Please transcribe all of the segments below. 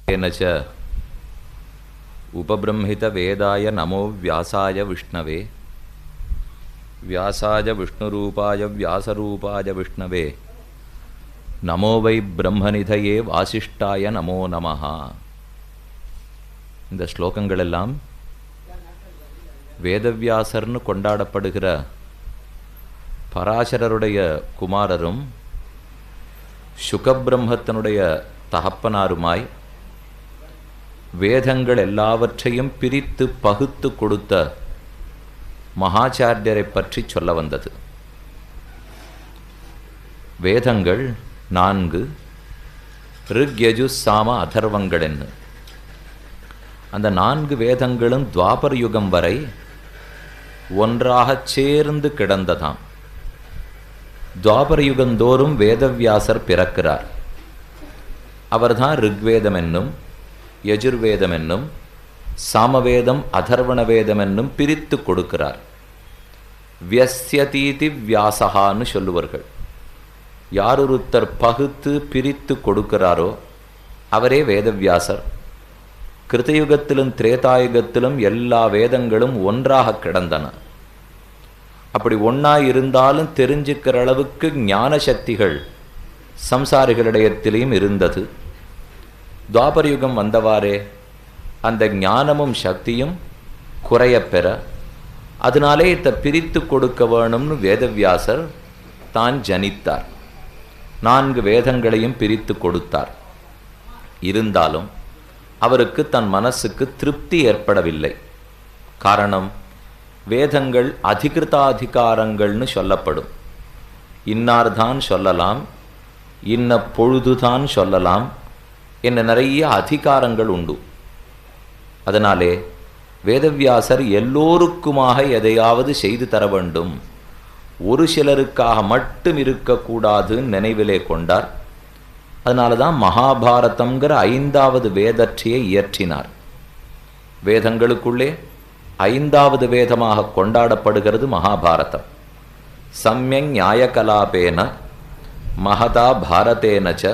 च उपब्रह्मितवेदाय नमो व्यासाय विष्णवे व्यासाय विष्णुरूपाय व्यासरूपाय विष्णवे नमो वै ब्रह्मनिधये वासिष्ठाय नमो नमः. இந்த ஸ்லோகங்கள் எல்லாம் வேதவியாசர்னு கொண்டாடப்படுகிற பராசரருடைய குமாரரும் சுகபிரம்மத்தினுடைய தகப்பனாருமாய் வேதங்கள் எல்லாவற்றையும் பிரித்து பகுத்து கொடுத்த மகாச்சாரியரை பற்றி சொல்ல வந்தது. வேதங்கள் 4 ரிக் யஜு சாம அதர்வங்கள் என்ன. அந்த 4 வேதங்களும் துவாபர யுகம் வரை ஒன்றாக சேர்ந்து கிடந்ததாம். துவாபர யுகந்தோறும் வேதவியாசர் பிறக்கிறார். அவர்தான் ரிக்வேதம் என்னும் யஜுர்வேதம் என்னும் சாமவேதம் அதர்வண வேதம் என்னும் பிரித்து கொடுக்கிறார். வியஸ்யதீதி வியாசகான்னு சொல்லுவார்கள். யாரொருத்தர் பகுத்து பிரித்து கொடுக்கிறாரோ அவரே வேதவியாசர். கிருதயுகத்திலும் திரேதாயுகத்திலும் எல்லா வேதங்களும் ஒன்றாக கிடந்தன. அப்படி ஒன்றாக இருந்தாலும் தெரிஞ்சுக்கிற அளவுக்கு ஞான சக்திகள் சம்சாரிகளிடத்திலையும் இருந்தது. துவாபரயுகம் வந்தவாறே அந்த ஞானமும் சக்தியும் குறையப்பெற அதனாலே இதை பிரித்து கொடுக்க வேணும்னு வேதவியாசர் தான் ஜனித்தார். 4 வேதங்களையும் பிரித்து கொடுத்தார். இருந்தாலும் அவருக்கு தன் மனசுக்கு திருப்தி ஏற்படவில்லை. காரணம், வேதங்கள் அதிகிருதாதிகாரங்கள்னு சொல்லப்படும். இன்னார்தான் சொல்லலாம், இன்ன பொழுதுதான் சொல்லலாம் என்ன நிறைய அதிகாரங்கள் உண்டு. அதனாலே வேதவியாசர் எல்லோருக்குமாக எதையாவது செய்து தர வேண்டும், ஒரு சிலருக்காக மட்டும் இருக்கக்கூடாதுன்னு நினைவிலே கொண்டார். அதனால தான் மகாபாரதம்ங்கிற 5வது வேதற்றையை இயற்றினார். வேதங்களுக்குள்ளே 5வது வேதமாக கொண்டாடப்படுகிறது மகாபாரதம். சம்யங் நியாயகலாபேன மகதா பாரதேனச்ச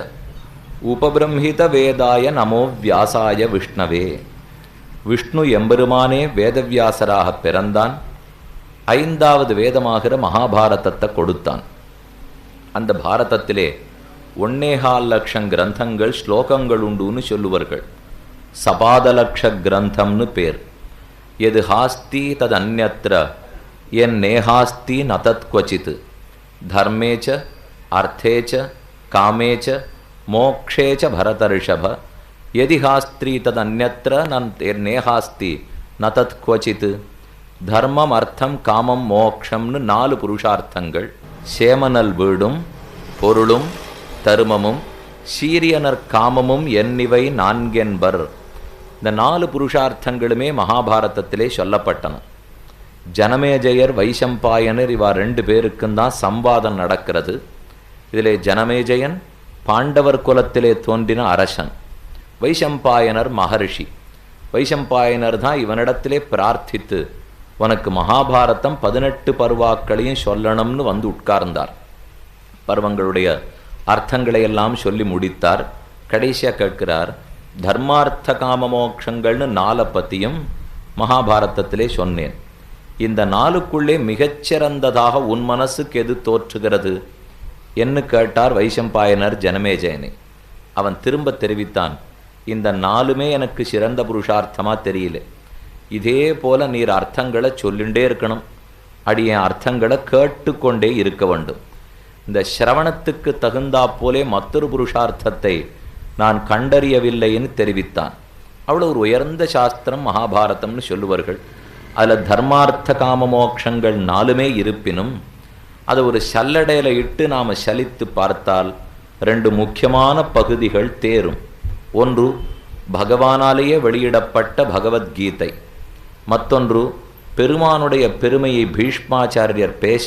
உபபிரம்ஹித வேதாய நமோ வியாசாய விஷ்ணவே. விஷ்ணு எம்பெருமானே வேதவியாசராக பிறந்தான். 5வது வேதமாகிற மகாபாரதத்தை கொடுத்தான். அந்த பாரதத்திலே 1.25 லட்சம் கிரந்தங்கள் ஸ்லோகங்கள் உண்டுன்னு சொல்லுவார்கள். சபாதலக்ஷ கிரந்தம்னு பேர். எது ஹாஸ்தி தது அந்யத்ர என் நேஹாஸ்தி நதத் குவச்சித் தர்மேச்ச அர்த்தேச்ச காமேச்ச மோக்ஷேச்ச பரதர்ஷப எதி ஹாஸ்திரி தது அந்யத்ர நேஹாஸ்தி நதத் குவச்சித். தர்மம் அர்த்தம் காமம் மோக்ஷம்னு 4 புருஷார்த்தங்கள். சேமனல் வீடும் பொருளும் தருமமும் சீரியனர் காமமும் என்னிவை 4 என்பர். இந்த 4 புருஷார்த்தங்களுமே மகாபாரதத்திலே சொல்லப்பட்டன. ஜனமேஜயர் வைசம்பாயனர் இவா 2 பேருக்கும் தான் சம்வாதம் நடக்கிறது. இதிலே ஜனமேஜயன் பாண்டவர் குலத்திலே தோன்றின அரசன், வைசம்பாயனர் மகர்ஷி. வைசம்பாயனர் தான் இவனிடத்திலே பிரார்த்தித்து உனக்கு மகாபாரதம் 18 பருவாக்களையும் சொல்லணும்னு வந்து உட்கார்ந்தார். பருவங்களுடைய அர்த்தங்களையெல்லாம் சொல்லி முடித்தார். கடைசியாக கேட்கிறார், தர்மார்த்த காம மோக்ஷங்கள்னு 4 பற்றியும் மகாபாரதத்திலே சொன்னேன். இந்த 4க்குள்ளே மிகச்சிறந்ததாக உன் மனசுக்கு எது தோற்றுகிறது என்று கேட்டார் வைசம்பாயனர் ஜனமேஜயனை. அவன் திரும்ப தெரிவித்தான், இந்த 4மே எனக்கு சிறந்த புருஷார்த்தமாக தெரியல. இதே போல நீர் அர்த்தங்களை சொல்லிண்டே இருக்கணும், அடிய அர்த்தங்களை கேட்டுக்கொண்டே இருக்க வேண்டும். இந்த சிரவணத்துக்கு தகுந்தா போலே மற்றொரு புருஷார்த்தத்தை நான் கண்டறியவில்லைன்னு தெரிவித்தான். அவ்வளோ ஒரு உயர்ந்த சாஸ்திரம் மகாபாரதம்னு சொல்லுவார்கள். அதில் தர்மார்த்த காம மோக்ஷங்கள் 4மே இருப்பினும் அதை ஒரு சல்லடையில் இட்டு நாம் சலித்து பார்த்தால் 2 முக்கியமான பகுதிகள் தேரும். ஒன்று பகவானாலேயே வெளியிடப்பட்ட பகவத்கீதை, மற்றொன்று பெருமானுடைய பெருமையை பீஷ்மாச்சாரியர் பேச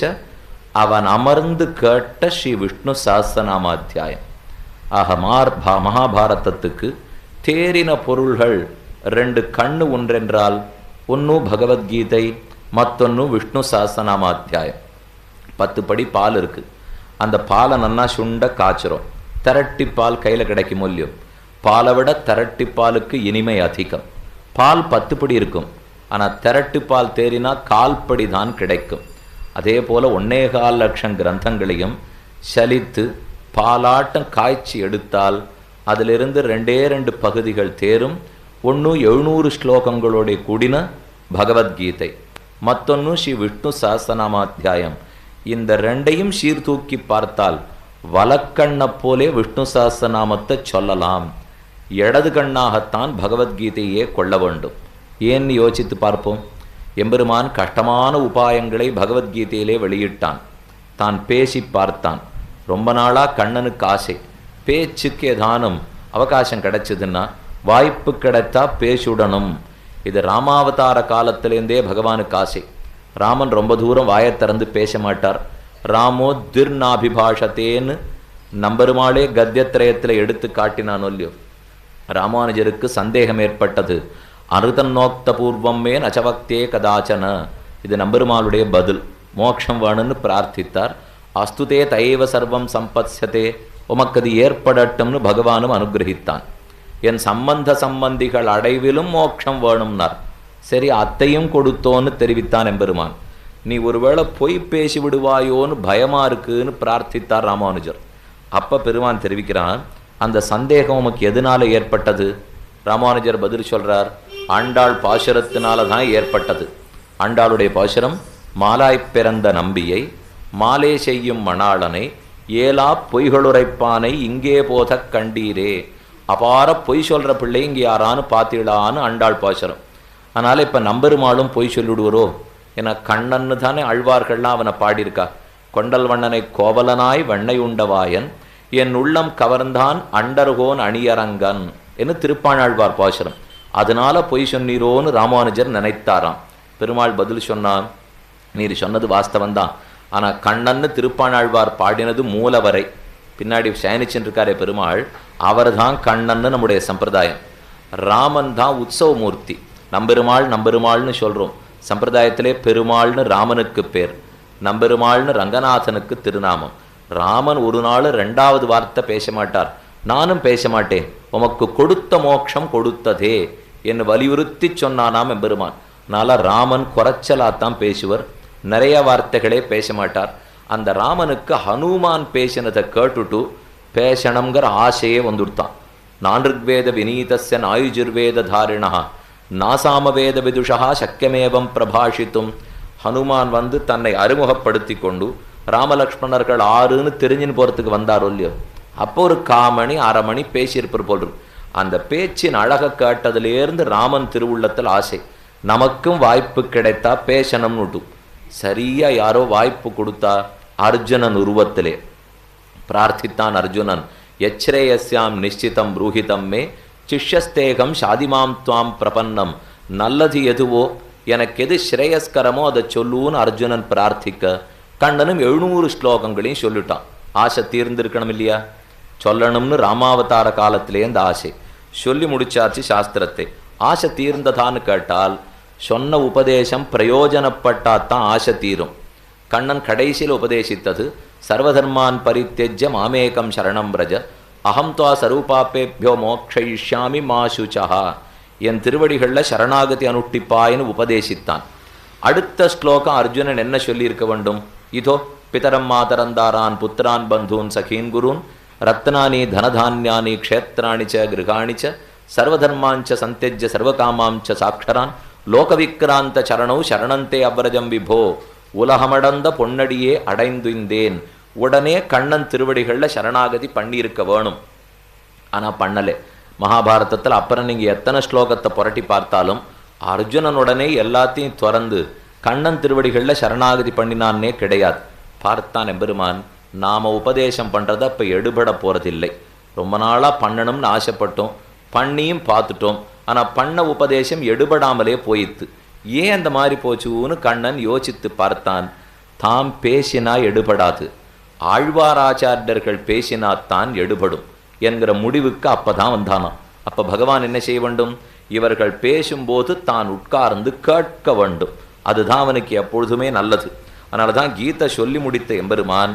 அவன் அமர்ந்து கேட்ட ஸ்ரீ விஷ்ணு சஹஸ்ரநாமாத்தியாயம். ஆக மகாபாரதத்துக்கு தேறின பொருள்கள் 2 கண்ணு ஒன்றென்றால் ஒன்று பகவத்கீதை, மற்றொன்று விஷ்ணு சஹஸ்ரநாமாத்தியாயம். 10 படி பால் இருக்குது. அந்த பாலை நன்னா சுண்ட காய்ச்சிரும். திரட்டி பால் கையில் கிடைக்கும் இல்லையோ, பாலை விட திரட்டி பாலுக்கு இனிமை அதிகம். பால் 10 படி இருக்கும், ஆனால் திரட்டு பால் தேறினா 1/4 படி தான் கிடைக்கும். அதே போல் 1.25 லட்சம் கிரந்தங்களையும் சலித்து பாலாட்டம் காய்ச்சி எடுத்தால் அதிலிருந்து 2 பகுதிகள் தேரும். ஒன்று 700 ஸ்லோகங்களோட கூடின பகவத்கீதை, மற்றொன்று ஸ்ரீ விஷ்ணு சஹஸ்ரநாமாத்தியாயம். இந்த 2ஐயும் சீர்தூக்கி பார்த்தால் வலக்கண்ணை போலே விஷ்ணு சஹஸ்ரநாமத்தை சொல்லலாம். இடது கண்ணாகத்தான் பகவத்கீதையே கொள்ள வேண்டும். ஏன்னு யோசித்து பார்ப்போம். எம்பெருமான் கஷ்டமான உபாயங்களை பகவத்கீதையிலே வெளியிட்டான். தான் பேசி பார்த்தான். ரொம்ப நாளாக கண்ணனுக்கு ஆசை, பேச்சுக்கு ஏதானும் அவகாசம் கிடைச்சதுன்னா வாய்ப்பு கிடைத்தா பேசுடணும். இது ராமாவதார காலத்திலேருந்தே பகவானுக்கு ஆசை. ராமன் ரொம்ப தூரம் வாயை திறந்து பேச மாட்டார். ராமோ திர்நாபிபாஷத்தேன்னு நம்பெருமாளே கத்தியத்திரயத்தில் எடுத்து காட்டினான் இல்லையோ. ராமானுஜருக்கு சந்தேகம் ஏற்பட்டது. அனுதன்னோக்த பூர்வமே நச்சவக்தே கதாச்சன. இது நம்பெருமாளுடைய பதில். மோட்சம் வேணும்னு பிரார்த்தித்தார். அஸ்துதே தயவ சர்வம் சம்பத்யதே, உமக்கது ஏற்படட்டும்னு பகவானும் அனுகிரகித்தான். என் சம்பந்திகள் அடைவிலும் மோட்சம் வேணும்னார். சரி, அத்தையும் கொடுத்தோன்னு தெரிவித்தான் எம்பெருமான். நீ ஒருவேளை பொய் பேசி விடுவாயோன்னு பயமா இருக்குன்னு பிரார்த்தித்தார் ராமானுஜர். அப்ப பெருமான் தெரிவிக்கிறான், அந்த சந்தேகம் உமக்கு எதனால ஏற்பட்டது? ராமானுஜர் பதில் சொல்றார், ஆண்டாள் பாசுரத்தினால தான் ஏற்பட்டது. ஆண்டாளுடைய பாசுரம், மாலாய்ப் பிறந்த நம்பியை மாலே செய்யும் மணாளனை ஏலா பொய்களுரைப்பானை இங்கே போத கண்டீரே. அபார பொய் சொல்ற பிள்ளை இங்கே யாரான்னு பார்த்தீடான்னு ஆண்டாள் பாசுரம். அதனால இப்ப நம்பெருமாளும் பொய் சொல்லிவிடுவரோ? ஏன்னா கண்ணன்னு தானே அழ்வார்கள்லாம் அவனை பாடியிருக்கா. கொண்டல் வண்ணனை கோவலனாய் வெண்ணை உண்டவாயன் என் உள்ளம் கவர்ந்தான் அண்டர்கோன் அணியரங்கன் என்று திருப்பாணாழ்வார் பாசுரம். அதனால பொய் சொன்னீரோன்னு ராமானுஜர் நினைத்தாராம். பெருமாள் பதில் சொன்னான், நீர் சொன்னது வாஸ்தவந்தான், ஆனால் கண்ணன்னு திருப்பாணாழ்வார் பாடினது மூலவரை. பின்னாடி சயனிச்சுருக்காரே பெருமாள், அவர் தான் கண்ணன்னு நம்முடைய சம்பிரதாயம். ராமன் தான் உற்சவமூர்த்தி. நம்பெருமாள்னு சொல்கிறோம். சம்பிரதாயத்திலே பெருமாள்னு ராமனுக்கு பேர், நம்பெருமாள்னு ரங்கநாதனுக்கு திருநாமம். ராமன் ஒரு நாள் 2வது வார்த்தை பேச மாட்டார். நானும் பேச மாட்டேன், உமக்கு கொடுத்த மோட்சம் கொடுத்ததே என்று வலியுறுத்தி சொன்னானாம் எம்பெருமான். அதனால் ராமன் குறைச்சலாத்தான் பேசுவர், நிறைய வார்த்தைகளே பேச மாட்டார். அந்த ராமனுக்கு ஹனுமான் பேசினதை கேட்டுட்டு பேசணுங்கிற ஆசையே வந்துடுத்தான். நான்ருக்வேத வினீதஸ்ய நாயுஜுர்வேத தாரிணா நாசாமவேத விதுஷா சக்கியமேவம் பிரபாஷித்தும். ஹனுமான் வந்து தன்னை அறிமுகப்படுத்தி கொண்டு ராமலக்ஷ்மணர்கள் 6ன்னு தெரிஞ்சுன்னு போகிறதுக்கு வந்தாரோ இல்லையோ, அப்போ ஒரு 1/4 மணி 1/2 மணி பேசியிருப்பார் போல் இருக்கு. அந்த பேச்சின் அழகை கேட்டதுலேருந்து ராமன் திருவுள்ளத்தில் ஆசை, நமக்கும் வாய்ப்பு கிடைத்தா பேசணும்னுட்டு. சரியா யாரோ வாய்ப்பு கொடுத்தா அர்ஜுனன் உருவத்திலே பிரார்த்தித்தான். அர்ஜுனன், யச்ரேயஸ்யாம் நிச்சிதம் ப்ரூஹிதம் மே சிஷ்யஸ்தேகம் ஷாதிமாம் துவாம் பிரபன்னம். நல்லது எதுவோ, எனக்கு எது ஸ்ரேயஸ்கரமோ அதை சொல்லுன்னு அர்ஜுனன் பிரார்த்திக்க, கண்ணனும் 700 ஸ்லோகங்களையும் சொல்லிட்டான். ஆசை தீர்ந்திருக்கணும் இல்லையா? சொல்லணும்னு ராமாவதார காலத்திலே அந்த ஆசை சொல்லி முடிச்சாச்சு சாஸ்திரத்தை. ஆசை தீர்ந்ததான்னு கேட்டால், சொன்ன உபதேசம் பிரயோஜனப்பட்டாத்தான் ஆசை தீரும். கண்ணன் கடைசியில் உபதேசித்தது, சர்வதர்மான் பரித்யஜ்ய மாமேகம் சரணம் பிரஜ அகம் துவா சரூபாப்பேபியோ மோக்ஷயிஷ்யாமி மா சுச்சா. என் திருவடிகளில் சரணாகதி அனுஷ்டிப்பாயின்னு உபதேசித்தான். அடுத்த ஸ்லோகம் அர்ஜுனன் என்ன சொல்லியிருக்க வேண்டும்? இதோ பிதரம் மாதரந்தாரான் புத்திரான் பந்தூன் சகீன் குருன் ரத்னானி தனதான்யானி க்ஷேத்ராணி ச கிருகாணி ச சர்வதர்மாஞ்ச சந்தியஜ்ய சர்வகாமாஞ்ச சாட்சரான் லோகவிக்ராந்த சரணௌ சரணந்தே அப்ரஜம் விபோ. உலகமடந்த பொன்னடியே அடைந்துந்தேன். உடனே கண்ணன் திருவடிகளில் சரணாகதி பண்ணியிருக்க வேணும். ஆனால் பண்ணலே. மகாபாரதத்தில் அப்புறம் நீங்கள் எத்தனை ஸ்லோகத்தை புரட்டி பார்த்தாலும் அர்ஜுனனுடனே எல்லாத்தையும் திறந்து கண்ணன் திருவடிகளில் சரணாகதி பண்ணினான்னே கிடையாது. பார்த்தான் எம்பெருமான், நாம் உபதேசம் பண்ணுறதை இப்போ எடுபட போகிறதில்லை. ரொம்ப நாளாக பண்ணணும்னு ஆசைப்பட்டோம், பண்ணியும் பார்த்துட்டோம். ஆனால் பண்ண உபதேசம் எடுபடாமலே போயிடுத்து. ஏன் அந்த மாதிரி போச்சுன்னு கண்ணன் யோசித்து பார்த்தான். தாம் பேசினா எடுபடாது, ஆழ்வாராச்சாரியர்கள் பேசினாத்தான் எடுபடும் என்கிற முடிவுக்கு அப்பதான் வந்தானாம். அப்போ பகவான் என்ன செய்ய வேண்டும்? இவர்கள் பேசும்போது தான் உட்கார்ந்து கேட்க வேண்டும். அதுதான் அவனுக்கு எப்பொழுதுமே நல்லது. அதனால தான் கீதை சொல்லி முடித்த எம்பெருமான்,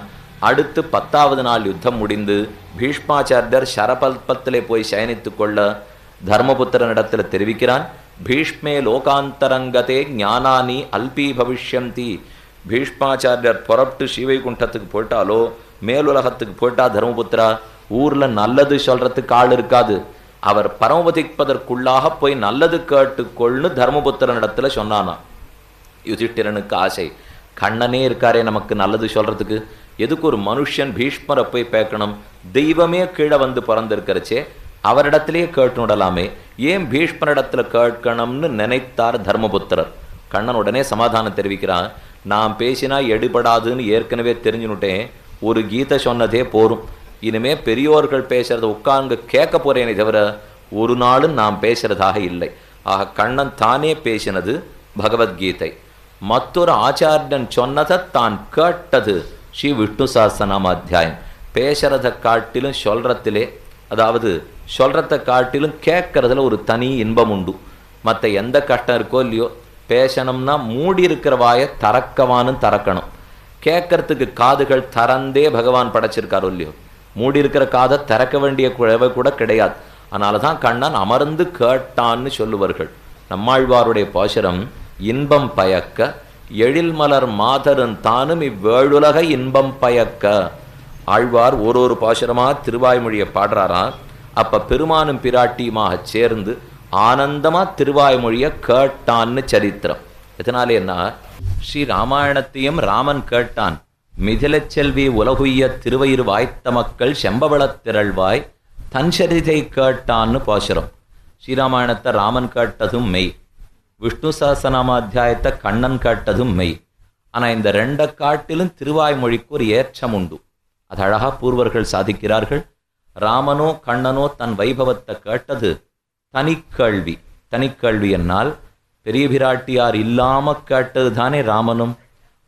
அடுத்து 10வது நாள் யுத்தம் முடிந்து பீஷ்மாச்சாரியர் சரபல்பத்திலே போய் சயனித்து கொள்ள தர்மபுத்திரனிடத்தில் தெரிவிக்கிறான். பீஷ்மே லோகாந்தரங்கதே ஞானானி அல்பீ பவிஷ்யந்தி. பீஷ்மாச்சாரியர் புறப்பட்டு ஸ்ரீவைகுண்டத்துக்கு போயிட்டாலோ மேலுலகத்துக்கு போயிட்டா தர்மபுத்திரா ஊரில் நல்லது சொல்கிறதுக்கு ஆள் இருக்காது. அவர் பரமபதிப்பதற்குள்ளாக போய் நல்லது கேட்டுக்கொள்னு தர்மபுத்திரனிடத்தில் சொன்னானா. யுதிஷ்டிரனுக்கு ஆசை, கண்ணனே இருக்காரே நமக்கு நல்லது சொல்கிறதுக்கு, எதுக்கு ஒரு மனுஷன் பீஷ்மரை போய் பேக்கணும், தெய்வமே கீழே வந்து பிறந்திருக்கிறச்சே அவரிடத்திலேயே கேட்டுடலாமே, ஏன் பீஷ்மரிடத்தில் கேட்கணும்னு நினைத்தார் தர்மபுத்திரர். கண்ணன் உடனே சமாதானம் தெரிவிக்கிறான், நான் பேசினா எடுபடாதுன்னு ஏற்கனவே தெரிஞ்சுனுட்டேன், ஒரு கீதை சொன்னதே போரும், இனிமே பெரியோர்கள் பேசுறத உட்கார்ந்து கேட்க போறேனே தவிர ஒரு நாளும் நாம் பேசுறதாக இல்லை. ஆக கண்ணன் தானே பேசினது பகவத்கீதை, மற்றொரு ஆச்சாரியன் சொன்னதை தான் கேட்டது ஸ்ரீ விஷ்ணு சஹஸ்ரநாம அத்தியாயம். பேசுறதை காட்டிலும் சொல்றத்திலே, அதாவது சொல்றதை காட்டிலும் கேட்கறதுல ஒரு தனி இன்பம் உண்டு. மற்ற எந்த கஷ்டம் இருக்கோ இல்லையோ, பேசணும்னா மூடி இருக்கிற வாயை தறக்கவானும் தறக்கணும். கேட்கறதுக்கு காதுகள் தரந்தே பகவான் படைச்சிருக்காரோ இல்லையோ, மூடி இருக்கிற காதை திறக்க வேண்டிய குழவை கூட கிடையாது. அதனால தான் கண்ணன் அமர்ந்து கேட்டான்னு சொல்லுவார்கள். நம்மாழ்வாருடைய பாசுரம், இன்பம் பயக்க எழில் மலர் மாதரும் தானும் இவ்வேழுலக இன்பம் பயக்க. ஆழ்வார் ஒரு பாசுரமா திருவாய்மொழியை பாடுறாராம். அப்ப பெருமானும் பிராட்டியுமாக சேர்ந்து ஆனந்தமா திருவாய்மொழியை கேட்டான்னு சரித்திரம். இதனாலேன்னா ஸ்ரீ ராமாயணத்தையும் ராமன் கேட்டான். மிதிலச் செல்வி உலகுய்ய திருவயிறு வாய்த்த மக்கள் செம்பவளத் திரள்வாய் தன் சரிதை கேட்டான்னு பாசுரம். ஸ்ரீராமாயணத்தை ராமன் கேட்டதும் மெய், விஷ்ணு சஹஸ்ரநாம அத்தியாயத்தை கண்ணன் கேட்டதும் மெய். ஆனால் இந்த ரெண்டை காட்டிலும் திருவாய்மொழிக்கு ஒரு ஏற்றம் உண்டு. அது அழகா பூர்வர்கள் சாதிக்கிறார்கள். ராமனோ கண்ணனோ தன் வைபவத்தை கேட்டது தனிக்கேள்வி. தனிக்கேள்வி என்னால் பெரிய பிராட்டியார் இல்லாம கேட்டது தானே ராமனும்,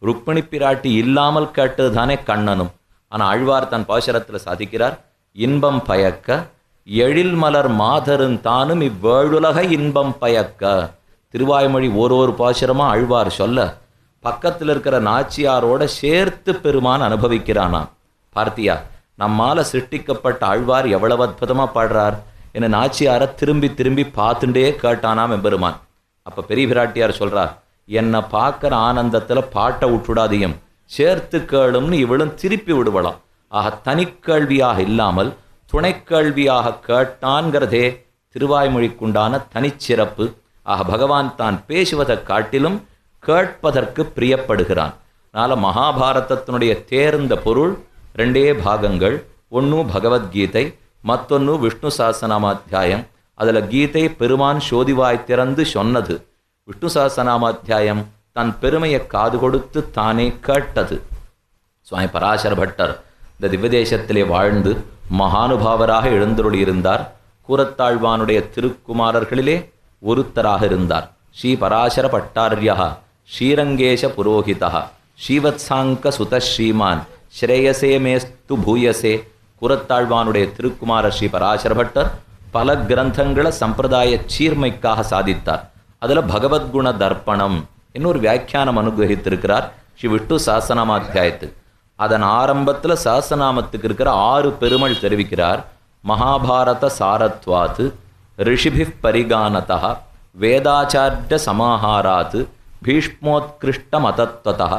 ருக்மிணி பிராட்டி இல்லாமல் கேட்டது தானே கண்ணனும். ஆனால் ஆழ்வார் தன் பாசுரத்தில் சாதிக்கிறார், இன்பம் பயக்க எழில் மலர் மாதரும் தானும் இவ்வேழுலக இன்பம் பயக்க. திருவாய்மொழி ஒரு பாசுரமா ஆழ்வார் சொல்ல பக்கத்தில் இருக்கிற நாச்சியாரோட சேர்த்து பெருமான் அனுபவிக்கிறானாம். பார்த்தியா, நம்மால சிருஷ்டிக்கப்பட்ட ஆழ்வார் எவ்வளவு அற்புதமா பாடுறார் என நாச்சியாரை திரும்பி திரும்பி பார்த்துட்டே கேட்டானாம் எம்பெருமான். அப்ப பெரிய பிராட்டியார் சொல்றார், என்னை பார்க்கிற ஆனந்தத்துல பாட்டை விட்டுடாதையும் சேர்த்து கேளும்னு இவளும் திருப்பி விடுவலாம். ஆக தனிக்கேள்வியாக இல்லாமல் துணைக்கேள்வியாக கேட்டான்கிறதே திருவாய்மொழிக்குண்டான தனிச்சிறப்பு. ஆக பகவான் தான் பேசுவதை காட்டிலும் கேட்பதற்கு பிரியப்படுகிறான். அதனால மகாபாரதத்தினுடைய தேர்ந்த பொருள் ரெண்டே பாகங்கள். ஒன்று பகவத்கீதை, மற்றொன்று விஷ்ணு சஹஸ்ரநாம அத்தியாயம். அதில் கீதை பெருமான் சோதிவாய் திறந்து சொன்னது, விஷ்ணு சஹஸ்ரநாம அத்தியாயம் தன் பெருமையை காது கொடுத்து தானே கேட்டது. சுவாமி பராசர பட்டர் இந்த திவ்யதேசத்திலே வாழ்ந்து மகானுபாவராக எழுந்தருளியிருந்தார். கூரத்தாழ்வானுடைய திருக்குமாரர்களிலே ஒருத்தராக இருந்தார். ஸ்ரீ பராசர பட்டாரியா ஸ்ரீரங்கேஷ புரோஹிதா ஸ்ரீவத்சாங்க சுத ஸ்ரீமான் ஸ்ரேயசே மேஸ்து பூயசே. கூரத்தாழ்வானுடைய திருக்குமாரர் ஸ்ரீ பராசர பட்டர் பல கிரந்தங்களை சம்பிரதாய சீர்மைக்காக சாதித்தார். அதில் பகவத்குண தர்ப்பணம் இன்னொரு வியாக்கியானம் அனுகிரகித்திருக்கிறார் ஸ்ரீ விஷ்ணு சஹஸ்ரநாம அத்தியாயத்துக்கு. அதன் ஆரம்பத்தில் சஹஸ்ரநாமத்துக்கு இருக்கிற 6 பெருமல் தெரிவிக்கிறார். மகாபாரத சாரத்வாத், ரிஷிபி பரிகானதா, வேதாச்சாரிய சமாஹாராத், பீஷ்மோத்கிருஷ்ட மதத்வதா,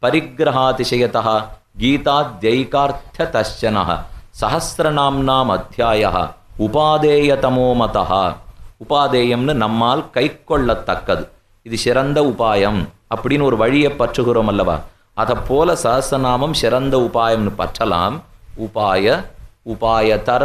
பரிகிரகாதிசயதா, கீதாத்யைகார்த்த தச்சன, சஹஸ்ரநாம்னாம் அத்தியாய, உபாதேயதமோ மதா. உபாதேயம்னு நம்மால் கை கொள்ளத்தக்கது, இது சிறந்த உபாயம் அப்படின்னு ஒரு வழியை பற்றுகிறோம் அல்லவா, அதை போல சஹஸ்ரநாமம் சிறந்த உபாயம்னு பற்றலாம். உபாய, உபாயதர,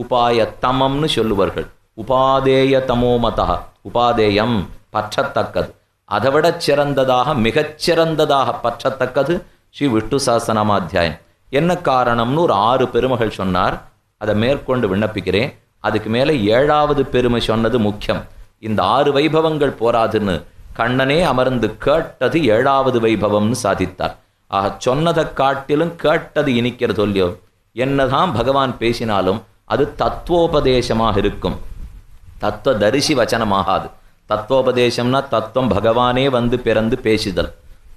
உபாயத்தமம்னு சொல்லுவார்கள். உபாதேயதமோ மதா, உபாதேயம் பற்றத்தக்கது, அதை விட சிறந்ததாக மிகச்சிறந்ததாக பற்றத்தக்கது ஸ்ரீ விஷ்ணு சஹஸ்ரநாம அத்தியாயம். என்ன காரணம்னு ஒரு 6 பெருமைகள் சொன்னார். அதை மேற்கொண்டு விண்ணப்பிக்கிறேன். அதுக்கு மேலே 7வது பெருமை சொன்னது முக்கியம். இந்த 6 வைபவங்கள் போராதுன்னு கண்ணனே அமர்ந்து கேட்டது 7வது வைபவம்னு சாதித்தார். ஆக சொன்னதை காட்டிலும் கேட்டது இனிக்கிறது இல்லையோ. என்னதான் பகவான் பேசினாலும் அது தத்துவோபதேசமாக இருக்கும், தத்துவ தரிசி வச்சனமாகாது. தத்துவோபதேசம்னா தத்துவம் பகவானே வந்து பிறந்து பேசுதல்.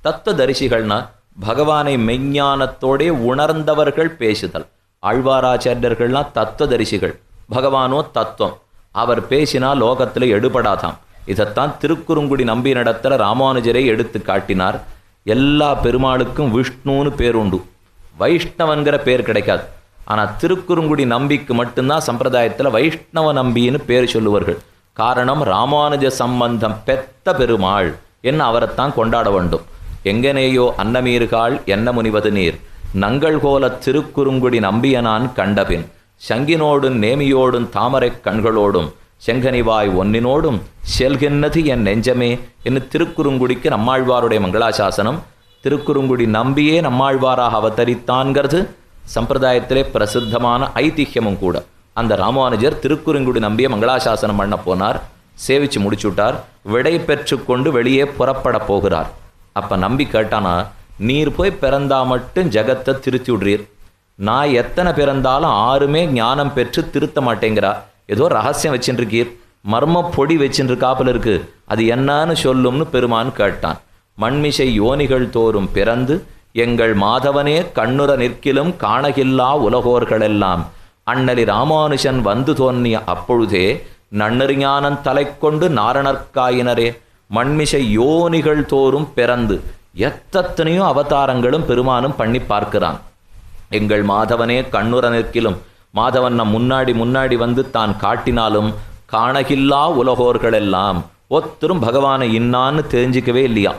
தத்துவ தரிசிகள்னா பகவானை மெஞ்ஞானத்தோடே உணர்ந்தவர்கள் பேசுதல். ஆழ்வாராச்சாரியர்கள்லாம் தத்துவதரிசிகள், பகவானோ தத்துவம். அவர் பேசினா லோகத்தில் எடுபடாதாம். இதைத்தான் திருக்குறுங்குடி நம்பியினிடத்தில் ராமானுஜரை எடுத்து காட்டினார். எல்லா பெருமாளுக்கும் விஷ்ணுன்னு பேருண்டு, வைஷ்ணவன்கிற பேர் கிடைக்காது. ஆனால் திருக்குறுங்குடி நம்பிக்கு மட்டும்தான் சம்பிரதாயத்தில் வைஷ்ணவ நம்பின்னு பேர் சொல்லுவார்கள். காரணம், ராமானுஜ சம்பந்தம் பெத்த பெருமாள் என்ன அவரைத்தான் கொண்டாட வேண்டும். எங்கனேயோ அன்னமீர்காள் என்ன முனிவது நீர், நங்கள் கோல திருக்குறுங்குடி நம்பியனான் கண்டபின், சங்கினோடும் நேமியோடும் தாமரை கண்களோடும் செங்கனிவாய் ஒன்னினோடும் செல்கின்னது என் நெஞ்சமே என்று திருக்குறுங்குடிக்கு நம்மாழ்வாருடைய மங்களாசாசனம். திருக்குறுங்குடி நம்பியே நம்மாழ்வாராக அவதரித்தான்கிறது சம்பிரதாயத்திலே பிரசித்தமான ஐதிஹ்யமும் கூட. அந்த ராமானுஜர் திருக்குறுங்குடி நம்பிய மங்களாசாசனம் பண்ண போனார். சேவிச்சு முடிச்சுட்டார். விடை பெற்று கொண்டு வெளியே புறப்பட போகிறார். அப்போ நம்பி கேட்டானா, நீர் போய் பிறந்தா மட்டும் ஜகத்தை திருத்தி விடுறீர், நான் எத்தனை பிறந்தாலும் ஆறுமே ஞானம் பெற்று திருத்த மாட்டேங்கிறா, ஏதோ ரகசியம் வச்சுருக்கீர், மர்ம பொடி வச்சுருக்காப்புல இருக்கு, அது என்னன்னு சொல்லும்னு பெருமான் கேட்டான். மண்மிசை யோனிகள் தோறும் பிறந்து எங்கள் மாதவனே கண்ணுற நிற்கிலும் காணகில்லா உலகோர்களெல்லாம் அண்ணலி ராமானுஜன் வந்து தோன்றிய அப்பொழுதே நன்னறிஞானன் தலை கொண்டு நாரணர்காயினரே. மண்மிசை யோனிகள் தோறும் பிறந்து எத்தனையோ அவதாரங்களும் பெருமானும் பண்ணி பார்க்கிறான். எங்கள் மாதவனே கண்ணுற நிற்கிலும், மாதவன் நம் முன்னாடி வந்து தான் காட்டினாலும் காணகில்லா உலகோர்களெல்லாம் ஒத்தரும் பகவானை இன்னான்னு தெரிஞ்சிக்கவே இல்லையா.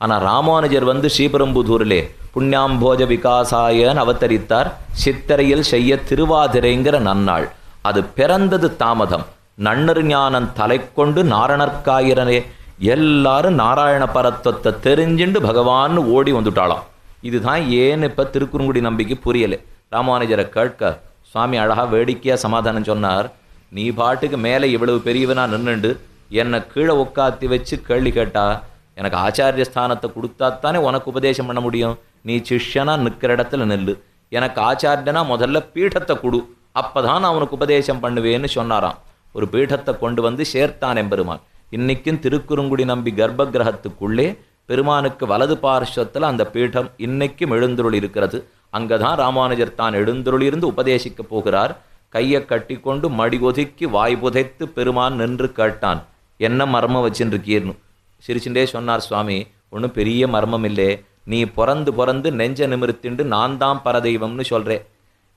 ஆனால் ராமானுஜர் வந்து ஸ்ரீபெரும்புதூரிலே புண்ணியாம்போஜ விகாசாயன் அவதரித்தார். சித்திரையில் செய்ய திருவாதிரைங்கிற நன்னாள். அது பிறந்தது தாமதம். நன்னரு ஞானன் தலை கொண்டு நாரணர்காயிரனே. எல்லாரும் நாராயண பரத்வத்தை தெரிஞ்சுண்டு பகவான் ஓடி வந்துட்டாளாம். இதுதான் ஏன்னு இப்போ திருக்குறுங்குடி நம்பிக்கை புரியலை. ராமானுஜரை கேட்க சுவாமி அழகா வேடிக்கையாக சமாதானம் சொன்னார். நீ பாட்டுக்கு மேலே இவ்வளவு பெரியவனா நின்றுண்டு என்னை கீழே உட்காத்தி வச்சு கேள்வி கேட்டா, எனக்கு ஆச்சாரிய ஸ்தானத்தை கொடுத்தாத்தானே உனக்கு உபதேசம் பண்ண முடியும். நீ சிஷ்யனா நிற்கிற இடத்துல நெல்லு, எனக்கு ஆச்சாரியனா முதல்ல பீഠத்தை கொடு, அப்போதான் நான் உனக்கு உபதேசம் பண்ணுவேன்னு சொன்னாராம். ஒரு பீഠத்தை கொண்டு வந்து சேர்த்தான் எம்பெருமான். இன்னைக்கும் திருக்குறுங்குடி நம்பி கர்ப்ப கிரகத்துக்குள்ளே பெருமானுக்கு வலது பார்শ্বத்தில் அந்த பீடம் இன்னைக்கும் எழுந்தருள் இருக்கிறது. அங்கதான் ராமானுஜர் தான் எழுந்தருளிருந்து உபதேசிக்க போகிறார். கையை கட்டி கொண்டு மடி ஒதுக்கி வாய் புதைத்து பெருமான் நின்று கேட்டான், என்ன மர்மம் வச்சுருக்கீர்னு. சிரிச்சுட்டே சொன்னார் சுவாமி, ஒன்றும் பெரிய மர்மம் இல்லை, நீ பிறந்து நெஞ்ச நிமிர்த்திண்டு நான் தான் பரதெய்வம்னு சொல்கிறேன்.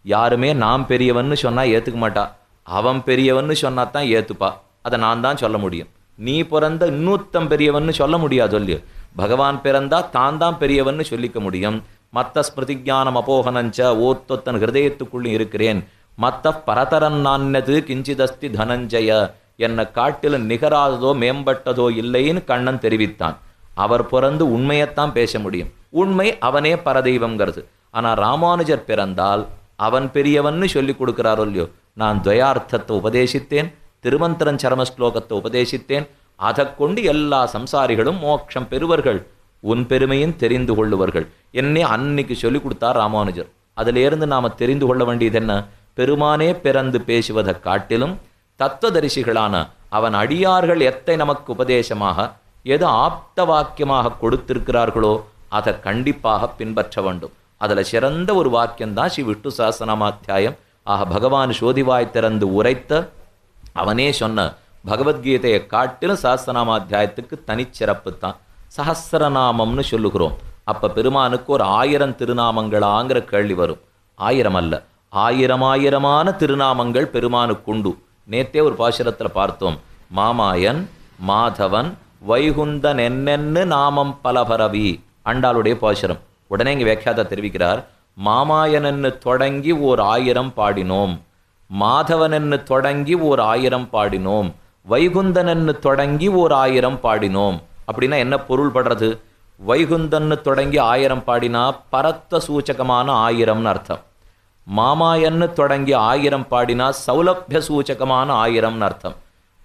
யாருமே நான் பெரியவன்னு சொன்னால் ஏற்றுக்க மாட்டா, அவன் பெரியவன்னு சொன்னா தான் ஏற்றுப்பா. அதை நான் தான் சொல்ல முடியும். நீ பிறந்த இன்னூத்தம் பெரியவன்னு சொல்ல முடியாது இல்லையோ. பகவான் பிறந்தா தான் பெரியவன்னு சொல்லிக்க முடியும். மத்த ஸ்மிருதிஜானம் அபோகனஞ்ச ஓத்தொத்தன் ஹிருதயத்துக்குள்ளே இருக்கிறேன். மத்த பரதரன் நான்னது கிஞ்சிதஸ்தி தனஞ்சய, என்னை காட்டில் நிகராததோ மேம்பட்டதோ இல்லைன்னு கண்ணன் தெரிவித்தான். அவர் பிறந்து உண்மையைத்தான் பேச முடியும். உண்மை அவனே பரதெய்வங்கிறது. ஆனால் ராமானுஜர் பிறந்தால் அவன் பெரியவன்னு சொல்லி கொடுக்கிறாரோ இல்லையோ. நான் துவயார்த்தத்தை உபதேசித்தேன், திருமந்திரன் சரம ஸ்லோகத்தை உபதேசித்தேன், அதை கொண்டு எல்லா சம்சாரிகளும் மோட்சம் பெறுவர்கள், உன் பெருமையும் தெரிந்து கொள்ளுவர்கள் என்னை அன்னைக்கு சொல்லி கொடுத்தார் ராமானுஜர். அதிலிருந்து நாம் தெரிந்து கொள்ள வேண்டியது என்ன? பெருமானே பிறந்து பேசுவதை காட்டிலும் தத்துவதரிசிகளான அவன் அடியார்கள் எத்தை நமக்கு உபதேசமாக எது ஆப்த வாக்கியமாக கொடுத்திருக்கிறார்களோ அதை கண்டிப்பாக பின்பற்ற வேண்டும். அதில் சிறந்த ஒரு வாக்கியம்தான் ஸ்ரீ விஷ்ணு சஹஸ்ரநாமாத்தியாயம். ஆக பகவான் சோதிவாய் திறந்து உரைத்த அவனே சொன்ன பகவத்கீதையை காட்டிலும் சஹஸ்ரநாமாத்தியாயத்துக்கு தனிச்சிறப்பு தான். சஹஸ்ரநாமம்னு சொல்லுகிறோம். அப்போ பெருமானுக்கு ஒரு 1000 திருநாமங்களாங்கிற கேள்வி வரும். 1000 அல்ல, 1000 திருநாமங்கள் பெருமானுக்குண்டு. நேத்தே ஒரு பாசுரத்தில் பார்த்தோம், மாமாயன் மாதவன் வைகுந்தன் என்னென்னு நாமம் பலபரவி, ஆண்டாளுடைய பாசுரம். உடனே இங்கே வியாக்கியாதா தெரிவிக்கிறார், மாமாயனன்னு தொடங்கி ஓர் 1000 பாடினோம், மாதவனன்னு தொடங்கி ஓர் 1000 பாடினோம், வைகுந்தனன்னு தொடங்கி ஓர் 1000 பாடினோம். அப்படின்னா என்ன பொருள் படுறது? வைகுந்தன்னு தொடங்கி 1000 பாடினா பரத்த சூச்சகமான 1000ன்னு அர்த்தம். மாமாயன்னு தொடங்கி 1000 பாடினா சௌலபிய சூச்சகமான 1000ன்னு அர்த்தம்.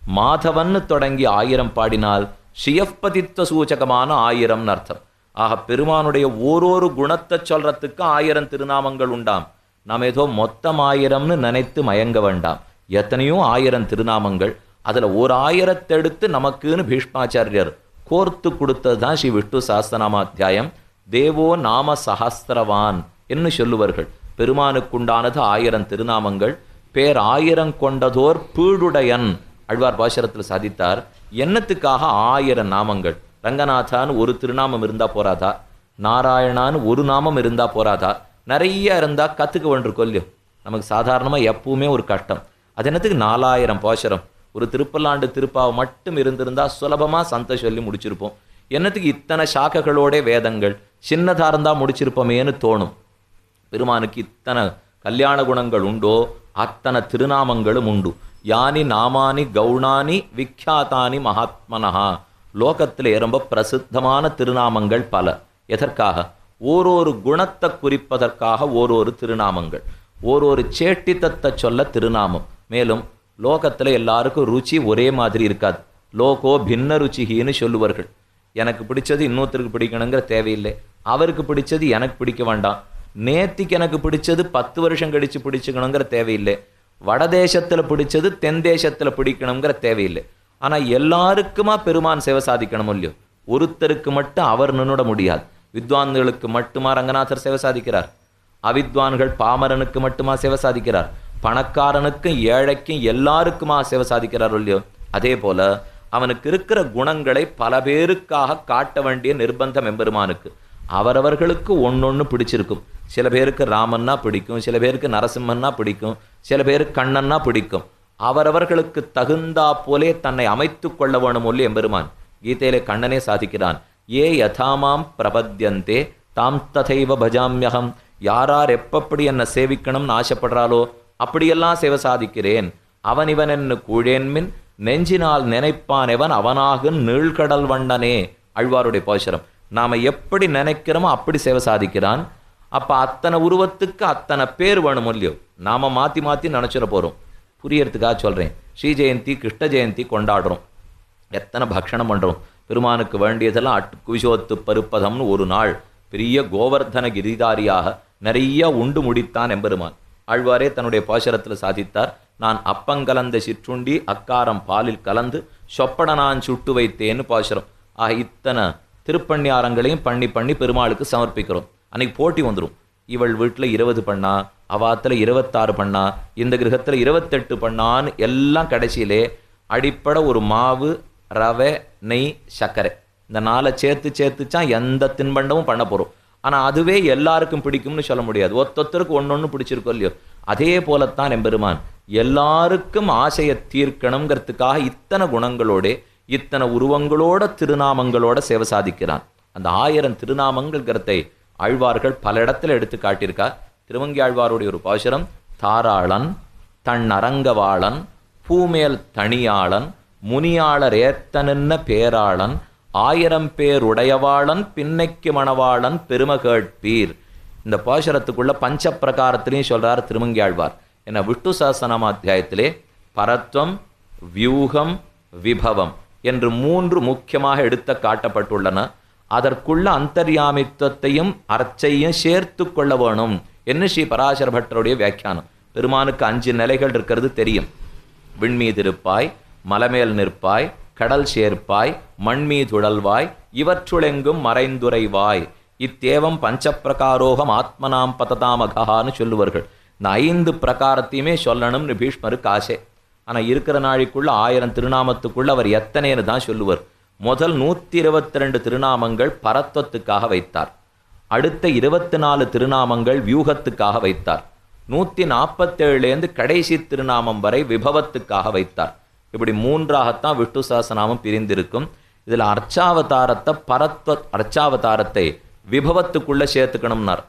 மாதவன்னு தொடங்கி 1000 பாடினால் ஸ்ரீயப்பதித்வ சூச்சகமான 1000ன்னு அர்த்தம். ஆக பெருமானுடைய ஓரொரு குணத்தை சொல்றதுக்கு 1000 திருநாமங்கள் உண்டாம். நாம் ஏதோ மொத்தம் 1000ன்னு நினைத்து மயங்க வேண்டாம். எத்தனையோ 1000 திருநாமங்கள். அதில் ஒரு 1000 எடுத்து நமக்குன்னு பீஷ்மாச்சாரியர் கோர்த்து கொடுத்தது தான் ஸ்ரீ விஷ்ணு சஹஸ்ரநாமாத்தியாயம். தேவோ நாம சஹஸ்திரவான் என்று சொல்லுவார்கள். பெருமானுக்குண்டானது 1000 திருநாமங்கள். பேர் 1000 கொண்டதோர் பீடுடையன். ஆழ்வார் பாசுரத்தில் சாதித்தார். என்னத்துக்காக 1000 நாமங்கள்? ரங்கநாதான்னு ஒரு திருநாமம் இருந்தா போறாதா? நாராயணான்னு ஒரு நாமம் இருந்தா போறாதா? நிறைய இருந்தா கத்துக்க வேண்டியிருக்கோம் இல்லையோ? நமக்கு சாதாரணமாக எப்பவுமே ஒரு கஷ்டம். அது என்னத்துக்கு 4000 பாசுரம்? ஒரு திருப்பல்லாண்டு திருப்பாவை மட்டும் இருந்திருந்தா சுலபமாக சந்த சொல்லி முடிச்சிருப்போம். என்னத்துக்கு இத்தனை சாக்கைகளோட வேதங்கள்? சின்னதாக இருந்தால் முடிச்சிருப்போமேன்னு தோணும். பெருமானுக்கு இத்தனை கல்யாண குணங்கள் உண்டோ அத்தனை திருநாமங்களும் உண்டு. யானி நாமானி கௌணானி விக்யாத்தானி மகாத்மனஹா. லோகத்தில் ரொம்ப பிரசித்தமான திருநாமங்கள் பல. எதற்காக? ஓரொரு குணத்தை குறிப்பதற்காக ஓரொரு திருநாமங்கள். ஓரொரு சேட்டித்தத்தை சொல்ல திருநாமம். மேலும் லோகத்தில் எல்லாருக்கும் ருச்சி ஒரே மாதிரி இருக்காது. லோகோ பின்ன ருச்சிகின்னு சொல்லுவார்கள். எனக்கு பிடிச்சது இன்னொருத்தருக்கு பிடிக்கணுங்கிற தேவையில்லை. அவருக்கு பிடிச்சது எனக்கு பிடிக்க வேண்டாம். நேத்திக்கு எனக்கு பிடிச்சது 10 வருஷம் கழிச்சு பிடிச்சிக்கணுங்கிற தேவையில்லை. வடதேசத்தில் பிடிச்சது தென் தேசத்தில் பிடிக்கணுங்கிற தேவையில்லை. ஆனால் எல்லாருக்குமா பெருமான் சேவை சாதிக்கணும் இல்லையோ? ஒருத்தருக்கு மட்டும் அவர் நின்னுட முடியாது. வித்வான்களுக்கு மட்டுமா ரங்கநாதர் சேவை சாதிக்கிறார்? அவித்வான்கள் பாமரனுக்கு மட்டுமா சேவை சாதிக்கிறார்? பணக்காரனுக்கும் ஏழைக்கும் எல்லாருக்குமா சேவை சாதிக்கிறார் இல்லையோ? அதே போல அவனுக்கு இருக்கிற குணங்களை பல பேருக்காக காட்ட வேண்டிய நிர்பந்தம் எம்பெருமானுக்கு. அவரவர்களுக்கு ஒன்னொன்னு பிடிச்சிருக்கும். சில பேருக்கு ராமன்னா பிடிக்கும், சில பேருக்கு நரசிம்மன்னா பிடிக்கும், சில பேருக்கு கண்ணன்னா பிடிக்கும். அவரவர்களுக்கு தகுந்தா போலே தன்னை அமைத்து கொள்ள வேணும் ஒல்லி எம்பெருமான். கீதையிலே கண்ணனே சாதிக்கிறான். ஏ யதாமாம் பிரபத்யந்தே தாம் ததைவ பஜாமியகம். யாரார் எப்பப்படி என்னை சேவிக்கணும்னு ஆசைப்படுறாளோ அப்படியெல்லாம் சேவை சாதிக்கிறேன். அவன் இவன் என்ன கூழேன்மின் நெஞ்சினால் நினைப்பானவன் அவனாகும் நீழ்கடல் வண்ணனே. ஆழ்வாருடைய பாசுரம். நாம எப்படி நினைக்கிறோமோ அப்படி சேவை சாதிக்கிறான். அப்ப அத்தனை உருவத்துக்கு அத்தனை பேர் வேணும் இல்லையோ? நாம மாத்தி மாத்தி நினைச்சிட போறோம். புரியறதுக்காக சொல்றேன். ஸ்ரீ ஜெயந்தி கிருஷ்ண ஜெயந்தி கொண்டாடுறோம். எத்தனை பக்ஷணம் பண்றோம். பெருமானுக்கு வேண்டியதெல்லாம் அட்டுக்குவிசோத்து பருப்பதம்னு ஒரு நாள் பெரிய கோவர்தன கிரிதாரியாக நிறைய உண்டு முடித்தான் எம்பெருமான். ஆழ்வாரே தன்னுடைய பாசுரத்தில் சாதித்தார். நான் அப்பங்கலந்த சிற்றுண்டி அக்காரம் பாலில் கலந்து சொப்பட நான் சுட்டு வைத்தேன்னு பாசுரம். இத்தனை திருப்பண்ணியாரங்களையும் பண்ணி பண்ணி பெருமாளுக்கு சமர்ப்பிக்கிறோம். அன்னைக்கு போட்டி வந்துடும். இவள் வீட்டில் 20 பண்ணா, அவாத்தில் 26 பண்ணா, இந்த கிரகத்தில் 28 பண்ணான்னு எல்லாம் கடைசியிலே அடிப்படை ஒரு மாவு, ரவை, நெய், சர்க்கரை இந்த 4 சேர்த்துச்சான் எந்த தின்பண்டமும் பண்ண போகிறோம். ஆனால் அதுவே எல்லாருக்கும் பிடிக்கும்னு சொல்ல முடியாது. ஒத்தொத்தருக்கு ஒன்னொன்று பிடிச்சிருக்கோம் இல்லையோ? அதே போலத்தான் எம்பெருமான் எல்லாருக்கும் ஆசையை தீர்க்கணுங்கிறதுக்காக இத்தனை குணங்களோட இத்தனை உருவங்களோட திருநாமங்களோட சேவை சாதிக்கிறான். அந்த 1000 திருநாமங்கள்ங்கிறதை ஆழ்வார்கள் பல இடத்துல எடுத்து காட்டியிருக்கா. திருமங்கி ஆழ்வாருடைய ஒரு பாசுரம். தாராளன், தன் அரங்கவாளன், பூமேல் தனியாளன், முனியாளர் ஏத்தனின்ன பேராளன், 1000 பேர் உடையவாளன், பின்னைக்கு மணவாளன், பெரும கேட்பீர். இந்த பாசுரத்துக்குள்ள பஞ்ச பிரகாரத்திலையும் சொல்றார் திருமங்கி ஆழ்வார். என்ன விஷ்ணு சஹஸ்ரநாம அத்தியாயத்திலே பரத்வம், வியூகம், விபவம் என்று 3 முக்கியமாக எடுத்து காட்டப்பட்டுள்ளன. அதற்குள்ள அந்தர்யாமித்துவத்தையும் அர்ச்சையும் சேர்த்து கொள்ள வேணும் என்று ஸ்ரீ பராசர பட்டருடைய வியாக்கியானம். பெருமானுக்கு 5 நிலைகள் இருக்கிறது தெரியும். விண்மீது இருப்பாய், மலமேல் நிற்பாய், கடல் சேர்ப்பாய், மண்மீதுழல்வாய், இவற்றுளெங்கும் மறைந்துரைவாய். இத்தேவம் பஞ்சப்பிரகாரோகம் ஆத்மனாம் பததாமகான்னு சொல்லுவார்கள். இந்த 5 பிரகாரத்தையுமே சொல்லணும்னு பீஷ்மருக்கு ஆசை. ஆனால் இருக்கிற நாளைக்குள்ள 1000 திருநாமத்துக்குள்ள அவர் எத்தனைன்னு தான் சொல்லுவார். முதல் 122 திருநாமங்கள் பரத்வத்துக்காக வைத்தார். அடுத்த 24 திருநாமங்கள் வியூகத்துக்காக வைத்தார். 147லேருந்து கடைசி திருநாமம் வரை விபவத்துக்காக வைத்தார். இப்படி 3ஆகத்தான் விஷ்ணு சஹஸ்ரநாமம் பிரிந்திருக்கும். இதில் அர்ச்சாவதாரத்தை விபவத்துக்குள்ள சேர்த்துக்கணும்னார்.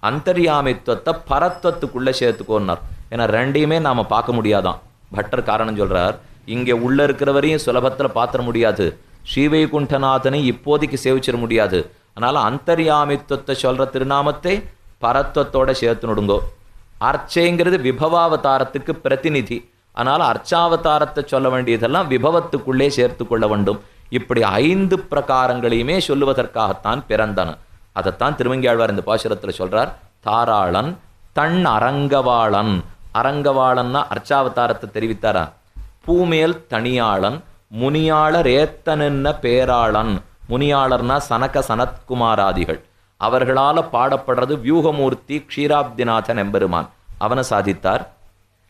அந்தர்யாமித்துவத்தை பரத்வத்துக்குள்ள சேர்த்துக்கோன்னார். ஏன்னா ரெண்டையுமே நாம பார்க்க முடியாதான். பட்டர் காரணம் சொல்றார். இங்கே உள்ள இருக்கிறவரையும் சுலபத்தில் பாத்திர முடியாது. ஸ்ரீவைகுண்டநாதனை இப்போதைக்கு சேவிச்சிட முடியாது. அதனால அந்தர்யாமித்துவத்தை சொல்ற திருநாமத்தை பரத்வத்தோட சேர்த்து நடுங்கோ. அர்ச்சைங்கிறது விபவாவதாரத்துக்கு பிரதிநிதி. அதனால அர்ச்சாவதாரத்தை சொல்ல வேண்டியதெல்லாம் விபவத்துக்குள்ளே சேர்த்து கொள்ள வேண்டும். இப்படி 5 பிரகாரங்களையுமே சொல்லுவதற்காகத்தான் பிறந்தன. அதைத்தான் திருமங்கி ஆழ்வார் இந்த பாசுரத்தில் சொல்றார். தாராளன், தன் அரங்கவாளன். அரங்கவாளன்னா அர்ச்சாவதாரத்தை தெரிவித்தாரா? பூமேல் தனியாளன், முனியாளர் ஏத்தனின்ன பேராளன். முனியாளர்னா சனக சனத்குமாராதிகள். அவர்களால் பாடப்படுறது வியூகமூர்த்தி க்ஷீராப்திநாதன் எம்பெருமான், அவனை சாதித்தார்.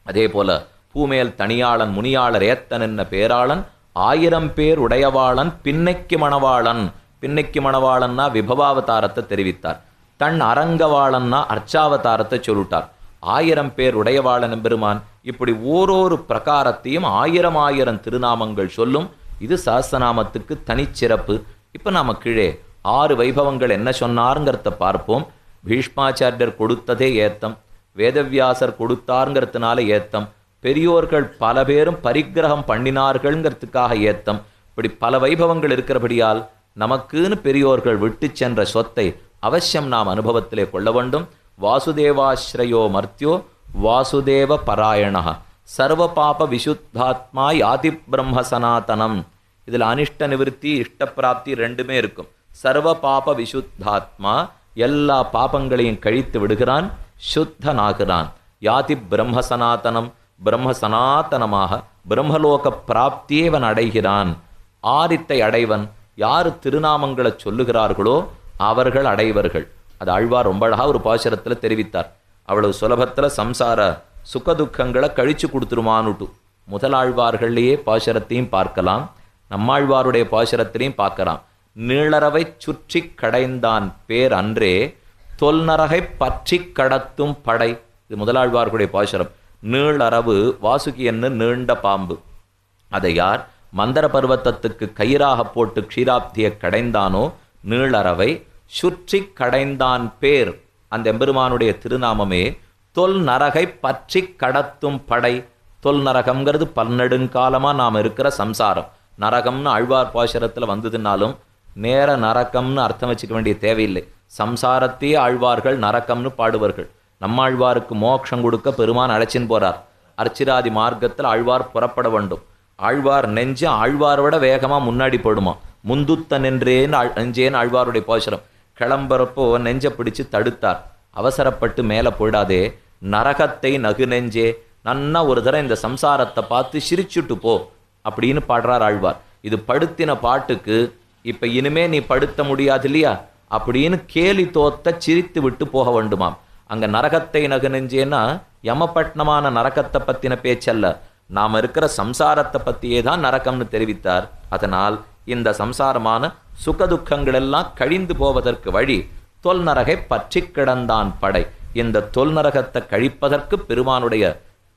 அதே போல பூமேல் தனியாளன் முனியாளர் ஏத்தன் என்ன பேராளன் 1000 பேர் உடையவாளன் பின்னைக்கு மணவாளன். பின்னைக்கு மணவாளன்னா விபவாவதாரத்தை தெரிவித்தார். தன் அரங்கவாளன்னா அர்ச்சாவதாரத்தை சொல்லிட்டார். 1000 பேர் உடையவாளன் எம்பெருமான். இப்படி ஓரொரு பிரகாரத்தையும் 1000 திருநாமங்கள் சொல்லும். இது சஹஸ்ரநாமத்துக்கு தனிச்சிறப்பு. இப்போ நாம கீழே 6 வைபவங்கள் என்ன சொன்னாருங்கிறத பார்ப்போம். பீஷ்மாச்சாரியர் கொடுத்ததே ஏத்தம், வேதவியாசர் கொடுத்தாருங்கிறதுனால ஏத்தம், பெரியோர்கள் பல பேரும் பரிக்கிரகம் பண்ணினார்கள்ங்கிறதுக்காக ஏத்தம். இப்படி பல வைபவங்கள் இருக்கிறபடியால் நமக்குன்னு பெரியோர்கள் விட்டு சென்ற சொத்தை அவசியம் நாம் அனுபவத்திலே கொள்ள வேண்டும். வாசுதேவாஸ்ரயோ மர்த்தியோ வாசுதேவ பராயண சர்வ பாப விசுத்தாத்மா யாதி பிரம்ம சனாதனம். இதில் அனிஷ்ட நிவர்த்தி இஷ்டப்பிராப்தி ரெண்டுமே இருக்கும். சர்வ பாப விசுத்தாத்மா எல்லா பாபங்களையும் கழித்து விடுகிறான், சுத்தனாகிறான். யாதி பிரம்ம சனாதனம், பிரம்ம சனாதனமாக பிரம்மலோக பிராப்தியேவன் அடைகிறான். ஆரித்தை அடைவன் யார் திருநாமங்களை சொல்லுகிறார்களோ அவர்கள் அடைவர்கள். அது ஆழ்வார் ரொம்ப அழகா ஒரு பாசுரத்தில் தெரிவித்தார். அவ்வளவு சுலபத்தில் சம்சார சுகதுக்கங்களை கழிச்சு கொடுத்துருமானுட்டு. முதலாழ்வார்கள்லேயே பாசுரத்தையும் பார்க்கலாம், நம்மாழ்வாருடைய பாசுரத்திலையும் பார்க்கலாம். நீளரவை சுற்றி கடைந்தான் பேர் அன்றே தொல்நரகை பற்றி கடத்தும் படை. இது முதலாழ்வார்களுடைய பாசுரம். நீளரவு வாசுகி என்ன நீண்ட பாம்பு. அதை யார் மந்தர பர்வத்தத்துக்கு கயிறாக போட்டு க்ஷீராப்தியை கடைந்தானோ நீளரவை சுற்றி கடைந்தான் பேர் அந்த எம்பெருமானுடைய திருநாமமே தொல் நரகை பற்றி கடத்தும் படை. தொல் நரகம்ங்கிறது பன்னெடுங்காலமாக நாம் இருக்கிற சம்சாரம். நரகம்னு ஆழ்வார் பாசுரத்தில் வந்ததுனாலும் நேர நரக்கம்னு அர்த்தம் வச்சுக்க வேண்டிய தேவையில்லை. சம்சாரத்தையே ஆழ்வார்கள் நரக்கம்னு பாடுவார்கள். நம்மாழ்வாருக்கு மோட்சம் கொடுக்க பெருமான் அழைச்சின்னு போறார். அர்ச்சிராதி மார்க்கத்தில் ஆழ்வார் புறப்பட வேண்டும். ஆழ்வார் நெஞ்சு ஆழ்வாரை விட வேகமாக முன்னாடி போடுமா. முந்துத்த நெஞ்சேன்னு ஆழ்வாருடைய பாசுரம். கிளம்புறப்போ நெஞ்சை பிடிச்சு தடுத்தார். அவசரப்பட்டு மேலே போயிடாதே, நரகத்தை நகு நெஞ்சே, நன்னா ஒரு தடவை இந்த சம்சாரத்தை பார்த்து சிரிச்சுட்டு போ அப்படின்னு பாடுறார் ஆழ்வார். இது படுத்தின பாட்டுக்கு இப்போ இனிமே நீ படுத்த முடியாது இல்லையா அப்படின்னு கேலி தோத்த சிரித்து விட்டு போக வேண்டுமாம். அங்கே நரகத்தை நகு நெஞ்சேன்னா யமபட்னமான நரகத்தை பற்றின பேச்சல்ல, நாம் இருக்கிற சம்சாரத்தை பற்றியே தான் நரகம்னு தெரிவித்தார். அதனால் இந்த சம்சாரமான சுகதுக்கங்கள் எல்லாம் கழிந்து போவதற்கு வழி தொல் நரகை பற்றி கிடந்தான் படை. இந்த தொல் நரகத்தை கழிப்பதற்கு பெருமானுடைய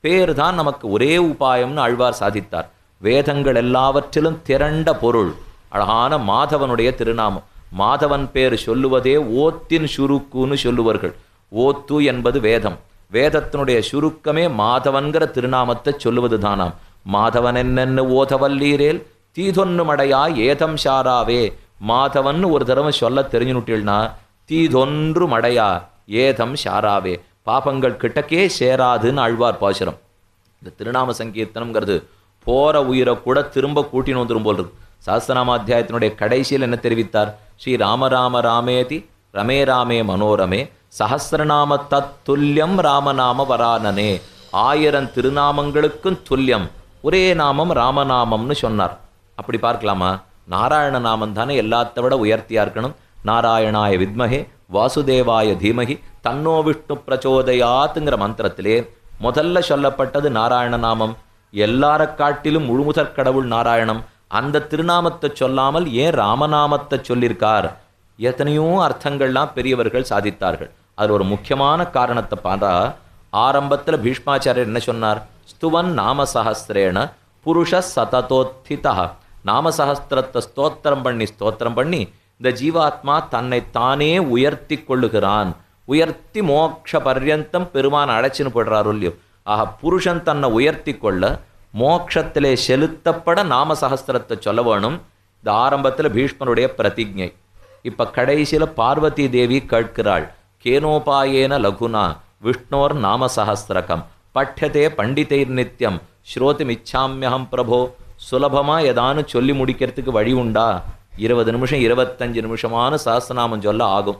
பேர் தான் நமக்கு ஒரே உபாயம்னு ஆழ்வார் சாதித்தார். வேதங்கள் எல்லாவற்றிலும் திரண்ட பொருள் அழகான மாதவனுடைய திருநாமம். மாதவன் பேர் சொல்லுவதே ஓத்தின் சுருக்குன்னு சொல்லுவார்கள். ஓத்து என்பது வேதம். வேதத்தினுடைய சுருக்கமே மாதவன்கிற திருநாமத்தை சொல்லுவது தானாம். மாதவன் என்னென்னு ஓதவல்லீரேல் தீதொன்னு மடையா ஏதம் ஷாராவே. மாதவன் ஒரு தடவை சொல்ல தெரிஞ்சுனுட்டீள்னா தீதொன்று மடையா ஏதம் ஷாராவே, பாபங்கள் கிட்டக்கே சேராதுன்னு ஆழ்வார் பாசுரம். இந்த திருநாம சங்கீர்த்தனம்ங்கிறது போற உயிரை கூட திரும்ப கூட்டின்னு வந்துடும் போல் இருக்கு. சஹஸ்ரநாமாத்தியாயத்தினுடைய கடைசியில் என்ன தெரிவித்தார்? ஸ்ரீ ராம ராம ராமேதி ரமே ராமே மனோரமே சஹஸ்ரநாம தத்துல்யம் ராமநாம வரானனே. 1000 திருநாமங்களுக்கும் துல்லியம் ஒரே நாமம் ராமநாமம்னு சொன்னார். அப்படி பார்க்கலாமா? நாராயண நாமம் தானே எல்லாத்த விட உயர்த்தியா இருக்கணும். நாராயணாய வித்மஹே வாசுதேவாய தீமகி தன்னோ விஷ்ணு பிரச்சோதயாத்துங்கிற மந்திரத்திலே முதல்ல சொல்லப்பட்டது நாராயண நாமம். எல்லார காட்டிலும் முழுமுதற் கடவுள் நாராயணம். அந்த திருநாமத்தை சொல்லாமல் ஏன் ராமநாமத்தை சொல்லியிருக்கார்? எத்தனையோ அர்த்தங்கள்லாம் பெரியவர்கள் சாதித்தார்கள். அது ஒரு முக்கியமான காரணத்தை பார்த்தா ஆரம்பத்தில் பீஷ்மாச்சாரியர் என்ன சொன்னார்? ஸ்துவன் நாமசஹஸ்ரேண புருஷ சததோத்திதா. நாமசஹஸ்திரத்தை ஸ்தோத்திரம் பண்ணி இந்த ஜீவாத்மா தன்னை தானே உயர்த்தி கொள்ளுகிறான். உயர்த்தி மோட்ச பர்யந்தம் பெருமான் அழைச்சின்னு போடுறாரு இல்லையோ. ஆக புருஷன் தன்னை உயர்த்தி கொள்ள மோட்சத்திலே செலுத்தப்பட நாமசஹஸ்திரத்தை சொல்ல வேணும். இந்த ஆரம்பத்தில் பீஷ்மனுடைய பிரதிஜை. இப்போ கடைசியில் பார்வதி தேவி கேட்கிறாள், கேனோபாயேன லகுனா விஷ்ணோர் நாமசஹஸ்திரகம் பட்யதே பண்டிதைர் நித்தியம் ஸ்ரோதிம் இச்சாமியகம் பிரபோ. சுலபமாக ஏதானு சொல்லி முடிக்கிறதுக்கு வழி உண்டா? 20 நிமிஷம் 25 நிமிஷமான சஹஸ்ரநாமம் சொல்ல ஆகும்.